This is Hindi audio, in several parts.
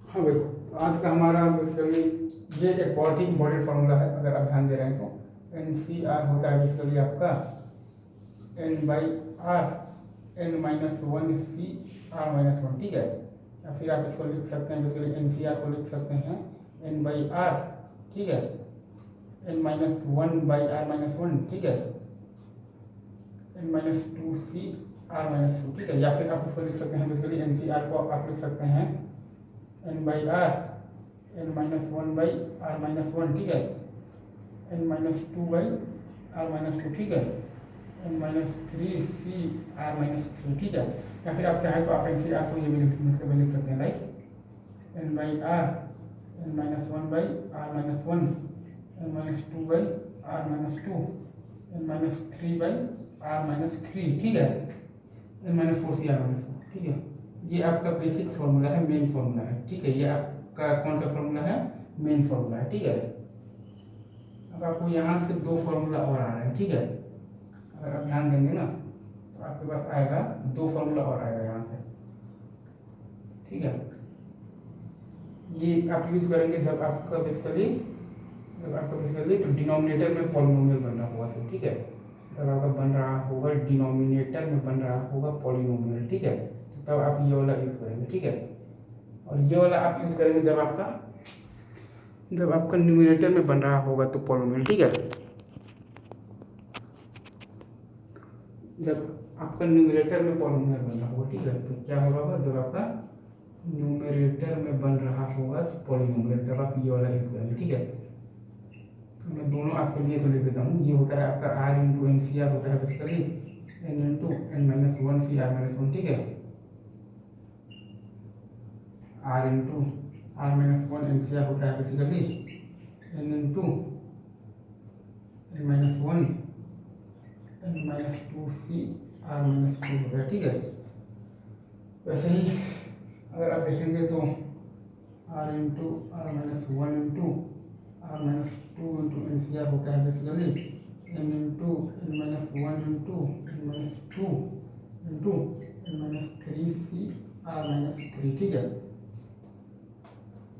हाँ भाई, तो आज का हमारा बेसिकली ये एक बहुत ही इंपॉर्टेंट फार्मूला है, अगर आप ध्यान दे रहे हैं तो एन सी आर होता है बेसिकली आपका N by are N minus one C are minus one, ठीक है। या फिर आप इसको लिख सकते हैं बेसिकली एन सी आर को लिख सकते हैं एन बाई आर, ठीक है, N minus one by are minus one, ठीक है, N minus two C are minus two, ठीक है। या फिर आप इसको लिख सकते हैं बेसिकली एन सी आर को आप लिख सकते हैं N by are N minus one by are minus one, ठीक है, N minus two by are minus two, ठीक है, N minus three C are minus three, ठीक है। या फिर आप चाहें तो आप एन सी आर को ये भी लिख सकते हैं like n by are N minus one by are minus one, n minus two by are minus two, n minus three by are minus three, ठीक है, N minus four C are minus four, ठीक है। ये आपका बेसिक फॉर्मूला है, मेन फॉर्मूला है, ठीक है। ये आपका कौन सा फॉर्मूला है? मेन फॉर्मूला है, ठीक है। अब आपको यहाँ से दो फॉर्मूला और आ रहे हैं, ठीक है। अगर आप ध्यान देंगे ना तो आपके पास आएगा दो फॉर्मूला और आएगा यहाँ से, ठीक है। ये आप यूज करेंगे जब आपका बेसिकली तो डिनोमिनेटर में पॉलिनोमियल बन रहा होगा, तो ठीक है। जब आपका बन रहा होगा डिनोमिनेटर में बन रहा होगा पॉलिनोमियल, ठीक है, तब आप ये वाला यूज करेंगे, ठीक है। और ये वाला आप यूज करेंगे जब आपका न्यूमरेटर में बन रहा होगा तो पॉलिनोमियल, ठीक है। जब आपका न्यूमरेटर में पॉलिनोमियल बन रहा होगा, ठीक है, तो क्या हो रहा होगा? जब आपका न्यूमरेटर में बन रहा होगा पॉलिनोमियल तब आप ये वाला यूज करेंगे, ठीक है। तो मैं दोनों आपके लिए तो लिख देता हूँ। ये होता है आपका r into n C r होता है basically n into n minus one C are minus one, ठीक है। R into r minus one n C r होता है basically n into n minus one n minus two C are minus two होता है, ठीक है। वैसे ही अगर आप देखेंगे तो r into r minus one into r minus two into n C r होता है basically n into n minus one into n minus two into n minus three C are minus three, ठीक है,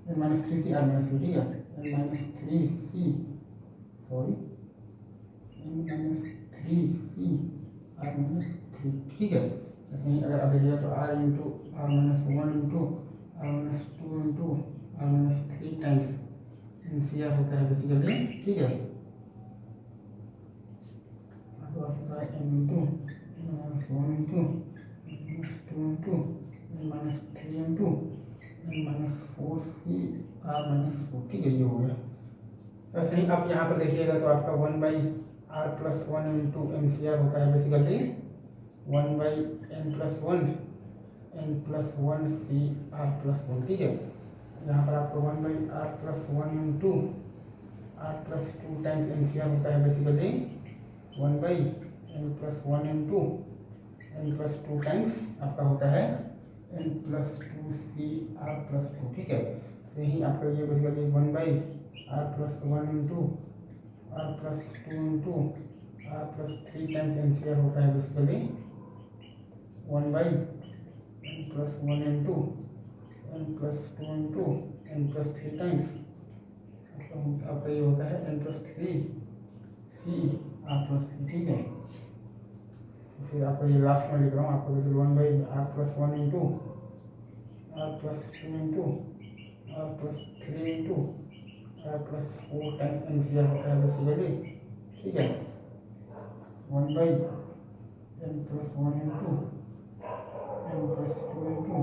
N minus three C are minus three, ठीक है, N minus three C sorry n minus three C are minus three, ठीक है। ऐसे ही अगर आप देखिएगा तो r into r minus one into r minus two into r minus three times n C r होता है बेसिकली, ठीक है। तो आपका n into n minus one into n minus two into n minus three into n minus four C are minus four, ठीक है, ये हो गया। ऐसे ही आप यहाँ पर देखिएगा तो आपका one by are plus one into n C r होता है basically one by n plus one C r plus one, ठीक है। यहाँ पर आपको one by are plus one into are plus two times n C r होता है basically one by n plus one into n plus two times आपका होता है n plus two C r plus two, ठीक है। तो यही आपका ये basically one by are plus one into are plus two into are plus three times n C r होता है basically one by n plus one into n plus two into n plus three times आपका ये होता है n plus three C r plus three, ठीक है। फिर आपको ये लास्ट में लिख रहा हूँ आपको basically one by are plus one into are plus two into are plus three into are plus four times n C r होता है बेसिकली, ठीक है, one by n plus one into n plus two into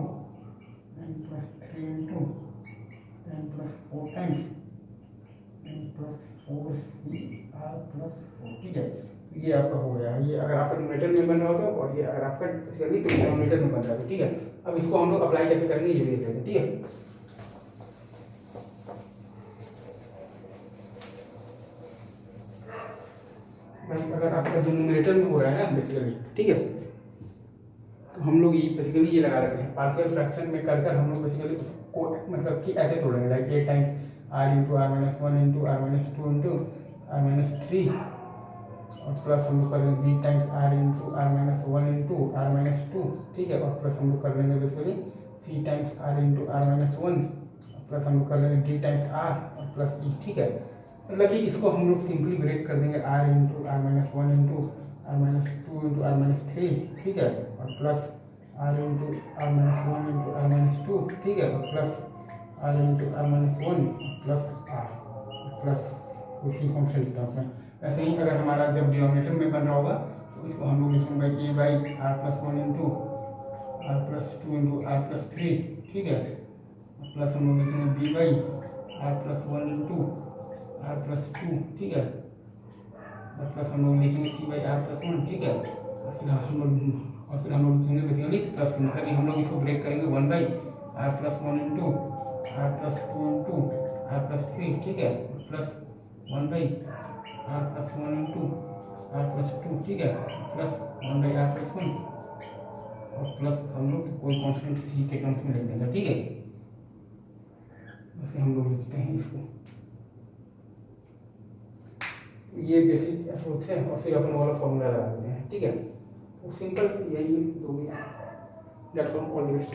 n plus three into n plus four times n plus four C r plus four, ठीक है। ये आपका हो गया। ये अगर आपका न्यूमरेटर में बन रहा होगा और ये अगर आपका बेसिकली तो डिनोमिनेटर में बन रहा है, ठीक है। अब इसको हम लोग अप्लाई कैसे करेंगे ये भी देख लेते हैं, ठीक है। भाई अगर आपका जो न्यूमरेटर में हो रहा है ना बेसिकली, ठीक है, तो हम लोग ये बेसिकली ये लगा देते हैं पार्शियल फ्रैक्शन में कर हम लोग बेसिकली उसको मतलब कि ऐसे तोड़ेंगे like A times r into r minus one into r minus two into r minus three और प्लस हम लोग कर लेंगे B times r into r minus one into r minus two, ठीक है, और प्लस हम लोग कर लेंगे basically C times r into r minus one plus हम लोग कर देंगे डी टाइम्स आर और प्लस ई, ठीक है। मतलब कि इसको हम लोग सिंपली ब्रेक कर देंगे r into r minus one into r minus two into r minus three, ठीक है, और plus r into r minus one into r minus two, ठीक है, और plus r into r minus one plus r plus उसी कॉन्स्टेंट टर्म में। ऐसे ही अगर हमारा जब डिनोमिनेटर में बन रहा होगा तो इसको हम लोग लिखेंगे A by are plus one into are plus two into are plus three, ठीक है, प्लस हम लोग लिखेंगे B by are plus one into are plus two, ठीक है, और प्लस हम लोग लिखेंगे C by are plus one, ठीक है, और फिर हम लोग लिखेंगे बेसिकली प्लस टू, मतलब हम लोग इसको ब्रेक करेंगे one by are plus one into are plus two into are plus three, ठीक है, plus one by are plus one into are plus two, ठीक है, plus one by are plus one और प्लस हम लोग कोई कॉन्स्टेंट सी के टर्म्स में लिख देंगे, ठीक है। वैसे हम लोग लिखते हैं इसको, ये बेसिक अप्रोच है और फिर अपन वाला फॉर्मूला लगा देते हैं, ठीक है। तो सिंपल यही दो, दैट्स ऑल द बेस्ट।